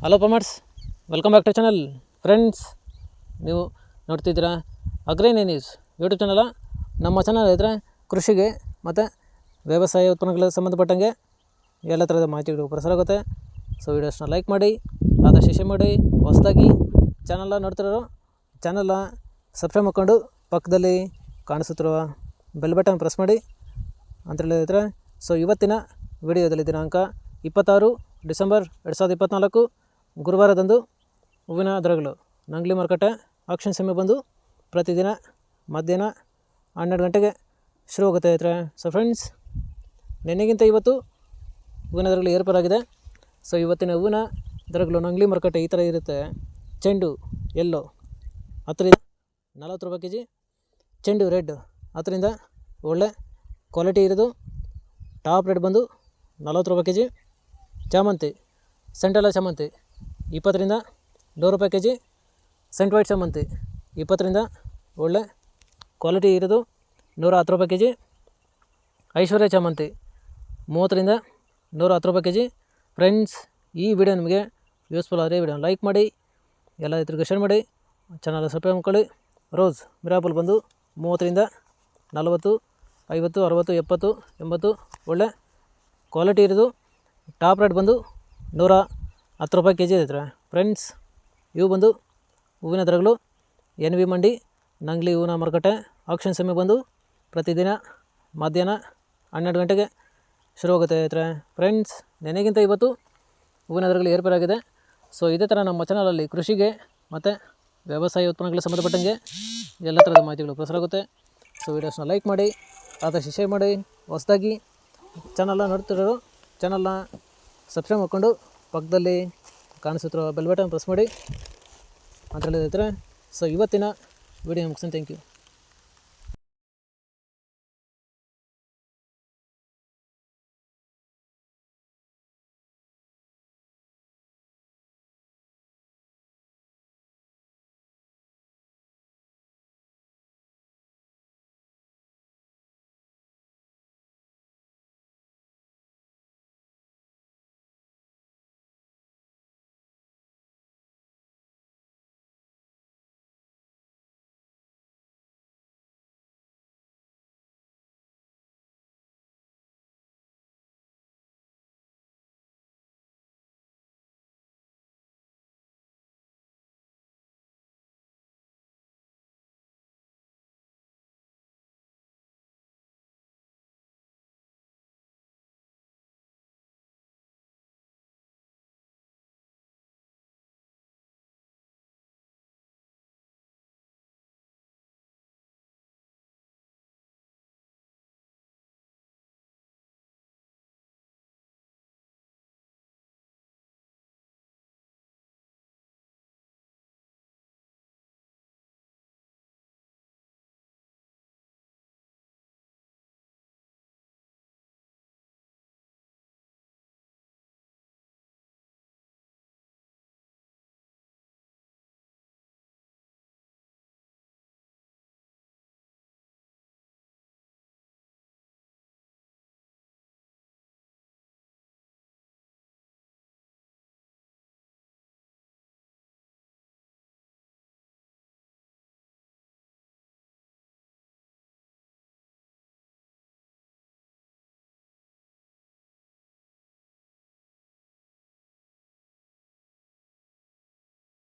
Hello farmers, welcome back to channel. Friends, ನೀವು ನೋಡ್ತಿದ್ದೀರಾ ಅಗ್ರೇನಿ ನ್ಯೂಸ್ ಯೂಟ್ಯೂಬ್ ಚಾನಲ. ನಮ್ಮ ಚಾನಲ್ ಇದ್ದರೆ ಕೃಷಿಗೆ ಮತ್ತು ವ್ಯವಸಾಯ ಉತ್ಪನ್ನಗಳಿಗೆ ಸಂಬಂಧಪಟ್ಟಂಗೆ ಎಲ್ಲ ಥರದ ಮಾಹಿತಿಗಳು ಪ್ರಸಾರ ಆಗುತ್ತೆ. ಸೊ ವೀಡಿಯೋಸ್ನ ಲೈಕ್ ಮಾಡಿ, ಆದಷ್ಟು ಶೇರ್ ಮಾಡಿ. ಹೊಸದಾಗಿ ಚಾನಲ್ನ ನೋಡ್ತಿರೋರು ಚಾನಲ್ನ ಸಬ್ಸ್ಕ್ರೈಬ್ ಮಾಡ್ಕೊಂಡು ಪಕ್ಕದಲ್ಲಿ ಕಾಣಿಸುತ್ತಿರುವ ಬೆಲ್ ಬಟನ್ ಪ್ರೆಸ್ ಮಾಡಿ ಅಂತ ಹೇಳಿದ್ರೆ. ಸೊ ಇವತ್ತಿನ ವಿಡಿಯೋದಲ್ಲಿ ದಿನಾಂಕ 26 ಡಿಸೆಂಬರ್ 2024 ಗುರುವಾರದಂದು ಹೂವಿನ ದರಗಳು ನಂಗ್ಲಿ ಮಾರುಕಟ್ಟೆ ಆಕ್ಷನ್ ಸಮಯ ಬಂದು ಪ್ರತಿದಿನ ಮಧ್ಯಾಹ್ನ 12 ಗಂಟೆಗೆ ಶುರುವಾಗುತ್ತೆ ರೈತರೆ. ಸೊ ಫ್ರೆಂಡ್ಸ್, ನೆನ್ನೆಗಿಂತ ಇವತ್ತು ಹೂವಿನ ದರಗಳು ಏರ್ಪೇರಾಗಿದೆ. ಸೊ ಇವತ್ತಿನ ಹೂವಿನ ದರಗಳು ನಂಗ್ಲಿ ಮಾರುಕಟ್ಟೆ ಈ ಥರ ಇರುತ್ತೆ. ಚೆಂಡು ಎಲ್ಲೋ 10ರಿಂದ 40 ರೂಪಾಯಿ kg, ಚೆಂಡು ರೆಡ್ 10ರಿಂದ ಒಳ್ಳೆ ಕ್ವಾಲಿಟಿ ಇರೋದು ಟಾಪ್ ರೇಟ್ ಬಂದು 40 ರೂಪಾಯಿ kg. ಚಾಮಂತಿ ಸೆಂಟ್ರಲ್ ಚಾಮಂತಿ 20ರಿಂದ 100 ರೂಪಾಯಿ kg. ಸೆಂಟ್ ವೈಟ್ ಚಾಮಂತಿ 20ರಿಂದ ಒಳ್ಳೆ ಕ್ವಾಲಿಟಿ ಇರೋದು 110 ರೂಪಾಯಿ kg. ಐಶ್ವರ್ಯ ಚಾಮಂತಿ 30ರಿಂದ 110 ರೂಪಾಯಿ kg. ಫ್ರೆಂಡ್ಸ್, ಈ ವಿಡಿಯೋ ನಿಮಗೆ ಯೂಸ್ಫುಲ್ ಆದರೆ ವಿಡಿಯೋ ಲೈಕ್ ಮಾಡಿ, ಎಲ್ಲ ರೈತರಿಗೆ ಶೇರ್ ಮಾಡಿ, ಚಾನಲ್ ಸಬ್ಸ್ಕ್ರೈಬ್ ಮಾಡ್ಕೊಳ್ಳಿ. ರೋಸ್ ಮಿರಾಪಲ್ ಬಂದು 30ರಿಂದ 40, 50, 60, 70, 80 ಒಳ್ಳೆ ಕ್ವಾಲಿಟಿ ಇರೋದು ಟಾಪ್ ರೇಟ್ ಬಂದು 110 ರೂಪಾಯಿ kg ಇರುತ್ತೆ. ಫ್ರೆಂಡ್ಸ್, ಇವು ಬಂದು ಹೂವಿನ ದರಗಳು NV ಮಂಡಿ ನಂಗ್ಲಿ ಹೂವಿನ ಮಾರುಕಟ್ಟೆ ಆಕ್ಷನ್ ಸಮಯ ಬಂದು ಪ್ರತಿದಿನ ಮಧ್ಯಾಹ್ನ 12 ಗಂಟೆಗೆ ಶುರುವಾಗುತ್ತೆ ರೈತರೆ. ಫ್ರೆಂಡ್ಸ್, ನೆನೆಗಿಂತ ಇವತ್ತು ಹೂವಿನ ದರಗಳು ಏರ್ಪೇರಾಗಿದೆ. ಸೊ ಇದೇ ಥರ ನಮ್ಮ ಚಾನಲಲ್ಲಿ ಕೃಷಿಗೆ ಮತ್ತು ವ್ಯವಸಾಯ ಉತ್ಪನ್ನಗಳಿಗೆ ಸಂಬಂಧಪಟ್ಟಂಗೆ ಎಲ್ಲ ಥರದ ಮಾಹಿತಿಗಳು ಪ್ರಸಾರ ಆಗುತ್ತೆ. ಸೊ ವೀಡಿಯೋಸ್ನ ಲೈಕ್ ಮಾಡಿ, ಆದಷ್ಟು ಶೇರ್ ಮಾಡಿ. ಹೊಸದಾಗಿ ಚಾನಲ್ನ ನೋಡ್ತಿರೋರು ಚಾನಲ್ನ ಸಬ್ಸ್ಕ್ರೈಬ್ ಮಾಡ್ಕೊಂಡು ಪಕ್ಕದಲ್ಲಿ ಕಾಣಿಸುತ್ತಿರೋ ಬೆಲ್ ಬಟನ್ ಪ್ರೆಸ್ ಮಾಡಿ ಅಂತ ಹೇಳಿದ್ರೆ. ಸೊ ಇವತ್ತಿನ ವಿಡಿಯೋ ಮುಗಿಸ್ತೀನಿ. Thank you.